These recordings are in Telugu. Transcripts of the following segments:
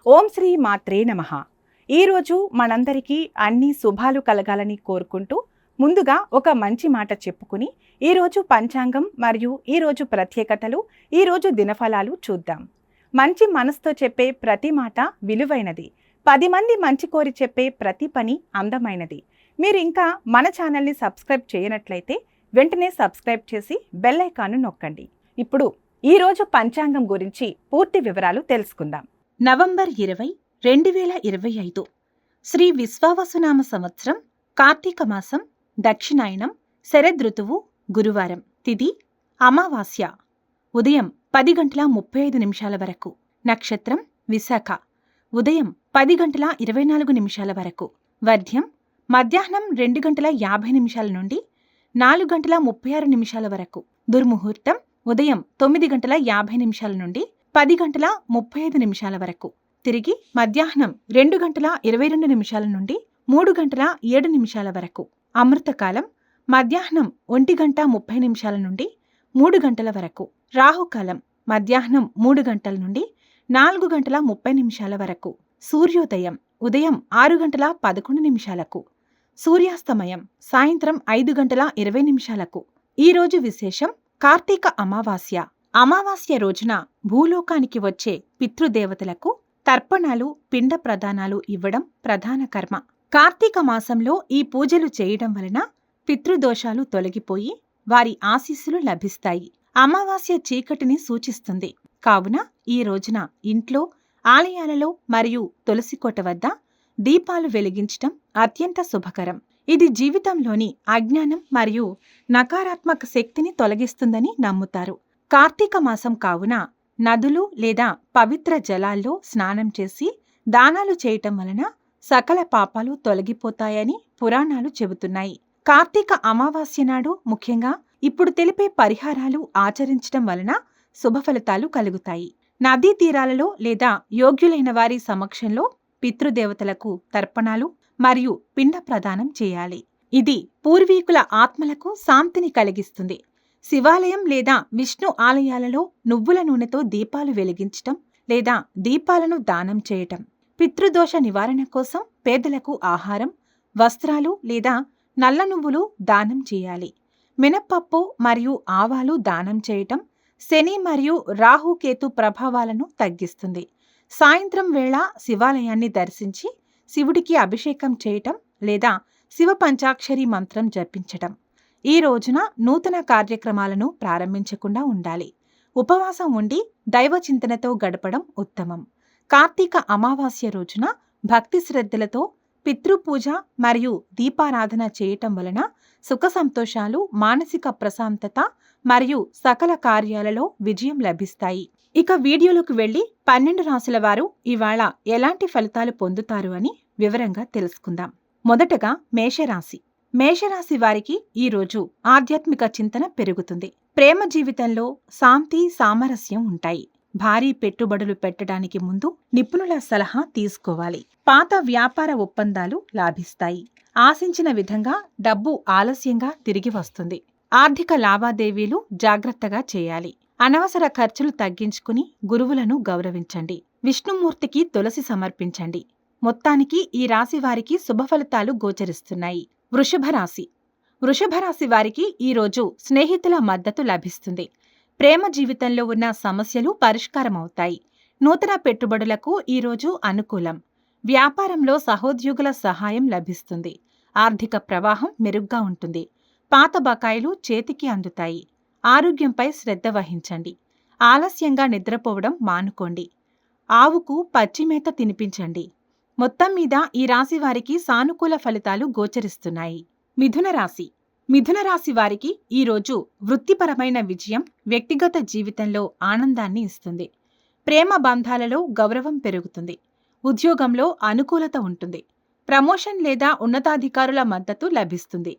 ఓం శ్రీ మాత్రే నమః. ఈరోజు మనందరికీ అన్ని శుభాలు కలగాలని కోరుకుంటూ ముందుగా ఒక మంచి మాట చెప్పుకుని ఈరోజు పంచాంగం మరియు ఈరోజు ప్రత్యేకతలు, ఈరోజు దినఫలాలు చూద్దాం. మంచి మనసుతో చెప్పే ప్రతి మాట విలువైనది. 10 మంది మంచి కోరి చెప్పే ప్రతి పని అందమైనది. మీరు ఇంకా మన ఛానల్ని సబ్స్క్రైబ్ చేయనట్లయితే వెంటనే సబ్స్క్రైబ్ చేసి బెల్ ఐకాన్ను నొక్కండి. ఇప్పుడు ఈరోజు పంచాంగం గురించి పూర్తి వివరాలు తెలుసుకుందాం. నవంబర్ 20, 2025 శ్రీ విశ్వావసునామ సంవత్సరం, కార్తీక మాసం, దక్షిణాయనం, శరదృతువు, గురువారం. తిథి అమావాస్య. ఉదయం 10:35 వరకు. నక్షత్రం విశాఖ. ఉదయం 10:24 వరకు. వర్ధ్యం మధ్యాహ్నం 2:50 నుండి 4:36 వరకు. దుర్ముహూర్తం ఉదయం 9:50 నుండి 10:35 వరకు. తిరిగి మధ్యాహ్నం 2:22 నుండి 3:07 వరకు. అమృతకాలం మధ్యాహ్నం 1:30 నుండి 3 గంటల వరకు. రాహుకాలం మధ్యాహ్నం 3 గంటల నుండి 4:30 వరకు. సూర్యోదయం ఉదయం 6:11. సూర్యాస్తమయం సాయంత్రం 5:20. ఈరోజు విశేషం కార్తీక అమావాస్య. అమావాస్య రోజున భూలోకానికి వచ్చే పితృదేవతలకు తర్పణాలు, పిండ ప్రదానాలు ఇవ్వడం ప్రధాన కర్మ. కార్తీక మాసంలో ఈ పూజలు చేయడం వలన పితృదోషాలు తొలగిపోయి వారి ఆశీస్సులు లభిస్తాయి. అమావాస్య చీకటిని సూచిస్తుంది. కావున ఈ రోజున ఇంట్లో, ఆలయాలలో మరియు తులసికోట వద్ద దీపాలు వెలిగించటం అత్యంత శుభకరం. ఇది జీవితంలోని అజ్ఞానం మరియు నకారాత్మక శక్తిని తొలగిస్తుందని నమ్ముతారు. కార్తీక మాసం కావున నదులు లేదా పవిత్ర జలాల్లో స్నానం చేసి దానాలు చేయటం వలన సకల పాపాలు తొలగిపోతాయని పురాణాలు చెబుతున్నాయి. కార్తీక అమావాస్య నాడు ముఖ్యంగా ఇప్పుడు తెలిపే పరిహారాలు ఆచరించటం వలన శుభఫలితాలు కలుగుతాయి. నదీ తీరాలలో లేదా యోగ్యులైన వారి సమక్షంలో పితృదేవతలకు తర్పణాలు మరియు పిండ ప్రదానం చేయాలి. ఇది పూర్వీకుల ఆత్మలకు శాంతిని కలిగిస్తుంది. శివాలయం లేదా విష్ణు ఆలయాలలో నువ్వుల నూనెతో దీపాలు వెలిగించటం లేదా దీపాలను దానం చేయటం. పితృదోష నివారణ కోసం పేదలకు ఆహారం, వస్త్రాలు లేదా నల్ల నువ్వులు దానం చేయాలి. మినప్పప్పు మరియు ఆవాలు దానం చేయటం శని మరియు రాహుకేతు ప్రభావాలను తగ్గిస్తుంది. సాయంత్రం వేళ శివాలయాన్ని దర్శించి శివుడికి అభిషేకం చేయటం లేదా శివ పంచాక్షరి మంత్రం జపించటం. ఈ రోజున నూతన కార్యక్రమాలను ప్రారంభించకుండా ఉండాలి. ఉపవాసం ఉండి దైవచింతనతో గడపడం ఉత్తమం. కార్తీక అమావాస్య రోజున భక్తి శ్రద్ధలతో పితృపూజ మరియు దీపారాధన చేయటం వలన సుఖ సంతోషాలు, మానసిక ప్రశాంతత మరియు సకల కార్యాలలో విజయం లభిస్తాయి. ఇక వీడియోలోకి వెళ్లి 12 రాశుల వారు ఇవాళ ఎలాంటి ఫలితాలు పొందుతారు అని వివరంగా తెలుసుకుందాం. మొదటగా మేషరాశి. మేషరాశి వారికి ఈరోజు ఆధ్యాత్మిక చింతన పెరుగుతుంది. ప్రేమ జీవితంలో శాంతి, సామరస్యం ఉంటాయి. భారీ పెట్టుబడులు పెట్టడానికి ముందు నిపుణుల సలహా తీసుకోవాలి. పాత వ్యాపార ఒప్పందాలు లాభిస్తాయి. ఆశించిన విధంగా డబ్బు ఆలస్యంగా తిరిగి వస్తుంది. ఆర్థిక లావాదేవీలు జాగ్రత్తగా చేయాలి. అనవసర ఖర్చులు తగ్గించుకుని గురువులను గౌరవించండి. విష్ణుమూర్తికి తులసి సమర్పించండి. మొత్తానికి ఈ రాశి వారికి శుభఫలితాలు గోచరిస్తున్నాయి. వృషభ రాశి. వృషభ రాశి వారికి ఈరోజు స్నేహితుల మద్దతు లభిస్తుంది. ప్రేమ జీవితంలో ఉన్న సమస్యలు పరిష్కారమవుతాయి. నూతన పెట్టుబడులకు ఈరోజు అనుకూలం. వ్యాపారంలో సహోద్యోగుల సహాయం లభిస్తుంది. ఆర్థిక ప్రవాహం మెరుగ్గా ఉంటుంది. పాత బకాయిలు చేతికి అందుతాయి. ఆరోగ్యంపై శ్రద్ధ వహించండి. ఆలస్యంగా నిద్రపోవడం మానుకోండి. ఆవుకు పచ్చిమేత తినిపించండి. మొత్తం మీద ఈ రాశి వారికి సానుకూల ఫలితాలు గోచరిస్తున్నాయి. మిథున రాశి. మిథున రాశి వారికి ఈరోజు వృత్తిపరమైన విజయం వ్యక్తిగత జీవితంలో ఆనందాన్ని ఇస్తుంది. ప్రేమ బంధాలలో గౌరవం పెరుగుతుంది. ఉద్యోగంలో అనుకూలత ఉంటుంది. ప్రమోషన్ లేదా ఉన్నతాధికారుల మద్దతు లభిస్తుంది.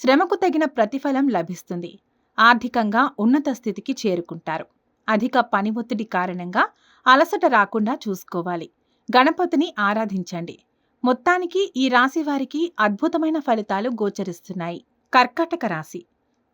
శ్రమకు తగిన ప్రతిఫలం లభిస్తుంది. ఆర్థికంగా ఉన్నత స్థితికి చేరుకుంటారు. అధిక పని ఒత్తిడి కారణంగా అలసట రాకుండా చూసుకోవాలి. గణపతిని ఆరాధించండి. మొత్తానికి ఈ రాశి వారికి అద్భుతమైన ఫలితాలు గోచరిస్తున్నాయి. కర్కాటక రాశి.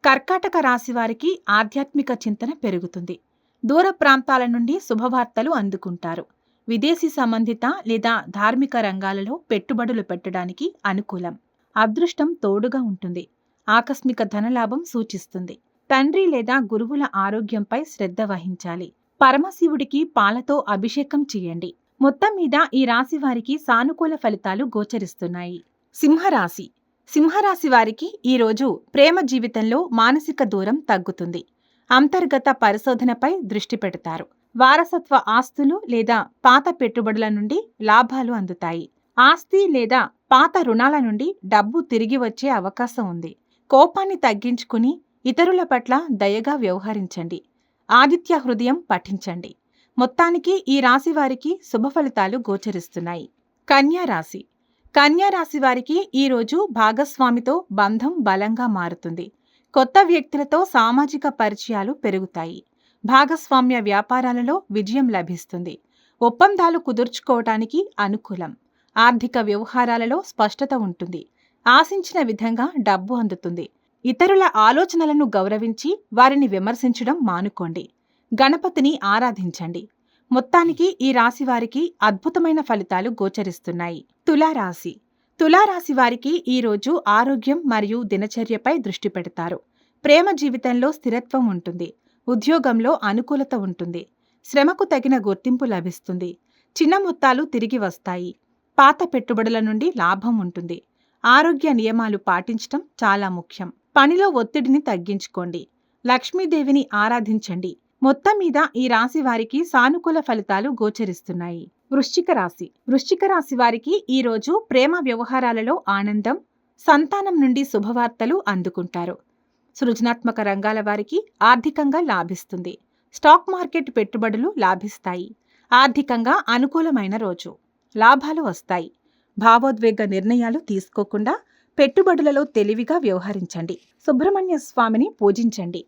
కర్కాటక రాశి వారికి ఆధ్యాత్మిక చింతన పెరుగుతుంది. దూర ప్రాంతాల నుండి శుభవార్తలు అందుకుంటారు. విదేశీ సంబంధిత లేదా ధార్మిక రంగాలలో పెట్టుబడులు పెట్టడానికి అనుకూలం. అదృష్టం తోడుగా ఉంటుంది. ఆకస్మిక ధనలాభం సూచిస్తుంది. తండ్రి లేదా గురువుల ఆరోగ్యంపై శ్రద్ధ వహించాలి. పరమశివుడికి పాలతో అభిషేకం చేయండి. మొత్తం మీద ఈ రాశి వారికి సానుకూల ఫలితాలు గోచరిస్తున్నాయి. సింహరాశి. సింహరాశి వారికి ఈరోజు ప్రేమ జీవితంలో మానసిక దూరం తగ్గుతుంది. అంతర్గత పరిశోధనపై దృష్టి పెడతారు. వారసత్వ ఆస్తులు లేదా పాత పెట్టుబడుల నుండి లాభాలు అందుతాయి. ఆస్తి లేదా పాత రుణాల నుండి డబ్బు తిరిగి వచ్చే అవకాశం ఉంది. కోపాన్ని తగ్గించుకుని ఇతరుల పట్ల దయగా వ్యవహరించండి. ఆదిత్య హృదయం పఠించండి. మొత్తానికి ఈ రాశి వారికి శుభ ఫలితాలు గోచరిస్తున్నాయి. కన్యా రాశి. కన్యా రాశి వారికి ఈరోజు భాగస్వామితో బంధం బలంగా మారుతుంది. కొత్త వ్యక్తులతో సామాజిక పరిచయాలు పెరుగుతాయి. భాగస్వామ్య వ్యాపారాలలో విజయం లభిస్తుంది. ఒప్పందాలు కుదుర్చుకోవటానికి అనుకూలం. ఆర్థిక వ్యవహారాలలో స్పష్టత ఉంటుంది. ఆశించిన విధంగా డబ్బు అందుతుంది. ఇతరుల ఆలోచనలను గౌరవించి వారిని విమర్శించడం మానుకోండి. గణపతిని ఆరాధించండి. మొత్తానికి ఈ రాశి వారికి అద్భుతమైన ఫలితాలు గోచరిస్తున్నాయి. తులారాశి. తులారాశి వారికి ఈరోజు ఆరోగ్యం మరియు దినచర్యపై దృష్టి పెడతారు. ప్రేమ జీవితంలో స్థిరత్వం ఉంటుంది. ఉద్యోగంలో అనుకూలత ఉంటుంది. శ్రమకు తగిన గుర్తింపు లభిస్తుంది. చిన్న మొత్తాలు తిరిగి వస్తాయి. పాత పెట్టుబడుల నుండి లాభం ఉంటుంది. ఆరోగ్య నియమాలు పాటించటం చాలా ముఖ్యం. పనిలో ఒత్తిడిని తగ్గించుకోండి. లక్ష్మీదేవిని ఆరాధించండి. మొత్తం మీద ఈ రాశి వారికి సానుకూల ఫలితాలు గోచరిస్తున్నాయి. వృశ్చిక రాశి. వృశ్చిక రాశి వారికి ఈరోజు ప్రేమ వ్యవహారాలలో ఆనందం, సంతానం నుండి శుభవార్తలు అందుకుంటారు. సృజనాత్మక రంగాల వారికి ఆర్థికంగా లాభిస్తుంది. స్టాక్ మార్కెట్ పెట్టుబడులు లాభిస్తాయి. ఆర్థికంగా అనుకూలమైన రోజు. లాభాలు వస్తాయి. భావోద్వేగ నిర్ణయాలు తీసుకోకుండా పెట్టుబడులలో తెలివిగా వ్యవహరించండి. సుబ్రహ్మణ్య స్వామిని పూజించండి.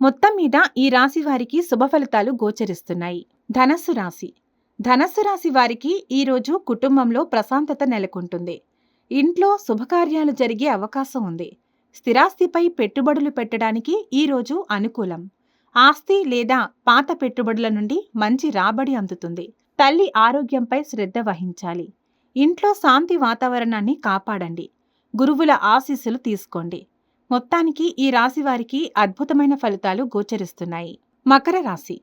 మొత్తం మీద ఈ రాశి వారికి శుభ ఫలితాలు గోచరిస్తున్నాయి. ధనస్సు రాశి. ధనస్సు రాశి వారికి ఈరోజు కుటుంబంలో ప్రశాంతత నెలకొంటుంది. ఇంట్లో శుభకార్యాలు జరిగే అవకాశం ఉంది. స్థిరాస్తిపై పెట్టుబడులు పెట్టడానికి ఈరోజు అనుకూలం. ఆస్తి లేదా పాత పెట్టుబడుల నుండి మంచి రాబడి అందుతుంది. తల్లి ఆరోగ్యంపై శ్రద్ధ వహించాలి. ఇంట్లో శాంతి వాతావరణాన్ని కాపాడండి. గురువుల ఆశీస్సులు తీసుకోండి. మొత్తానికి ఈ రాశి వారికి అద్భుతమైన ఫలితాలు గోచరిస్తున్నాయి. మకర రాశి.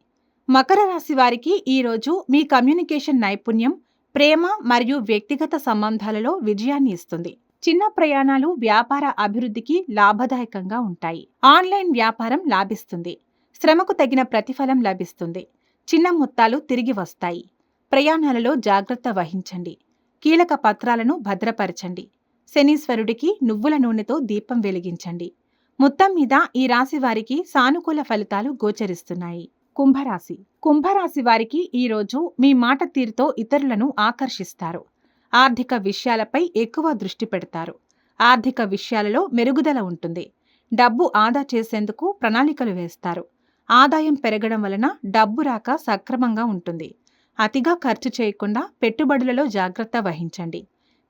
మకర రాశి వారికి ఈరోజు మీ కమ్యూనికేషన్ నైపుణ్యం ప్రేమ మరియు వ్యక్తిగత సంబంధాలలో విజయాన్ని ఇస్తుంది. చిన్న ప్రయాణాలు వ్యాపార అభివృద్ధికి లాభదాయకంగా ఉంటాయి. ఆన్లైన్ వ్యాపారం లాభిస్తుంది. శ్రమకు తగిన ప్రతిఫలం లభిస్తుంది. చిన్న మొత్తాలు తిరిగి వస్తాయి. ప్రయాణాలలో జాగ్రత్త వహించండి. కీలక పత్రాలను భద్రపరచండి. శనీశ్వరుడికి నువ్వుల నూనెతో దీపం వెలిగించండి. మొత్తం మీద ఈ రాశి వారికి సానుకూల ఫలితాలు గోచరిస్తున్నాయి. కుంభరాశి. కుంభరాశి వారికి ఈరోజు మీ మాట తీరుతో ఇతరులను ఆకర్షిస్తారు. ఆర్థిక విషయాలపై ఎక్కువ దృష్టి పెడతారు. ఆర్థిక విషయాలలో మెరుగుదల ఉంటుంది. డబ్బు ఆదా చేసేందుకు ప్రణాళికలు వేస్తారు. ఆదాయం పెరగడం వలన డబ్బు రాక సక్రమంగా ఉంటుంది. అతిగా ఖర్చు చేయకుండా పెట్టుబడులలో జాగ్రత్త వహించండి.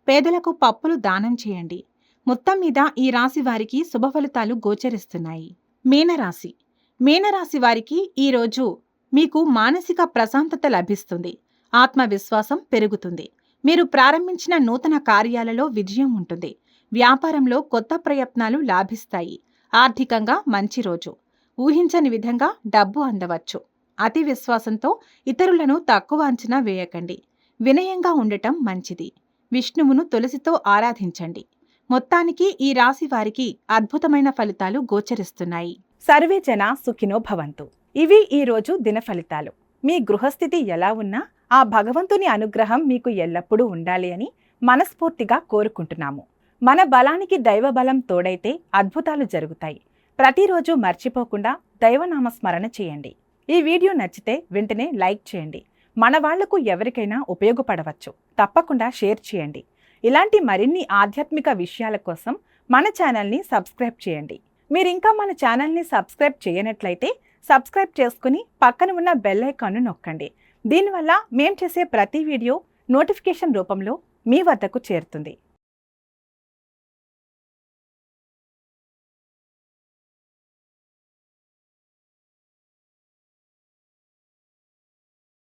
పేదలకు పప్పులు దానం చేయండి. మొత్తం మీద ఈ రాశి వారికి శుభ ఫలితాలు గోచరిస్తున్నాయి. మీనరాశి. మీనరాశి వారికి ఈరోజు మీకు మానసిక ప్రశాంతత లభిస్తుంది. ఆత్మవిశ్వాసం పెరుగుతుంది. మీరు ప్రారంభించిన నూతన కార్యాలలో విజయం ఉంటుంది. వ్యాపారంలో కొత్త ప్రయత్నాలు లాభిస్తాయి. ఆర్థికంగా మంచి రోజు. ఊహించని విధంగా డబ్బు అందవచ్చు. అతి విశ్వాసంతో ఇతరులను తక్కువ అంచనా వేయకండి. వినయంగా ఉండటం మంచిది. విష్ణువును తులసితో ఆరాధించండి. మొత్తానికి ఈ రాశి వారికి అద్భుతమైన ఫలితాలు గోచరిస్తున్నాయి. సర్వే జన సుఖినో భవంతు. ఇవి ఈ రోజు దిన ఫలితాలు. మీ గృహస్థితి ఎలా ఉన్నా ఆ భగవంతుని అనుగ్రహం మీకు ఎల్లప్పుడూ ఉండాలి అని మనస్ఫూర్తిగా కోరుకుంటున్నాము. మన బలానికి దైవ బలం తోడైతే అద్భుతాలు జరుగుతాయి. ప్రతిరోజు మర్చిపోకుండా దైవనామ స్మరణ చేయండి. ఈ వీడియో నచ్చితే వెంటనే లైక్ చేయండి. మన వాళ్లకు ఎవరికైనా ఉపయోగపడవచ్చు. తప్పకుండా షేర్ చేయండి. ఇలాంటి మరిన్ని ఆధ్యాత్మిక విషయాల కోసం మన ఛానల్ని సబ్స్క్రైబ్ చేయండి. మీరింకా మన ఛానల్ని సబ్స్క్రైబ్ చేయనట్లయితే సబ్స్క్రైబ్ చేసుకుని పక్కన ఉన్న బెల్ ఐకాన్ను నొక్కండి. దీనివల్ల మేం చేసే ప్రతి వీడియో నోటిఫికేషన్ రూపంలో మీ వద్దకు చేరుతుంది.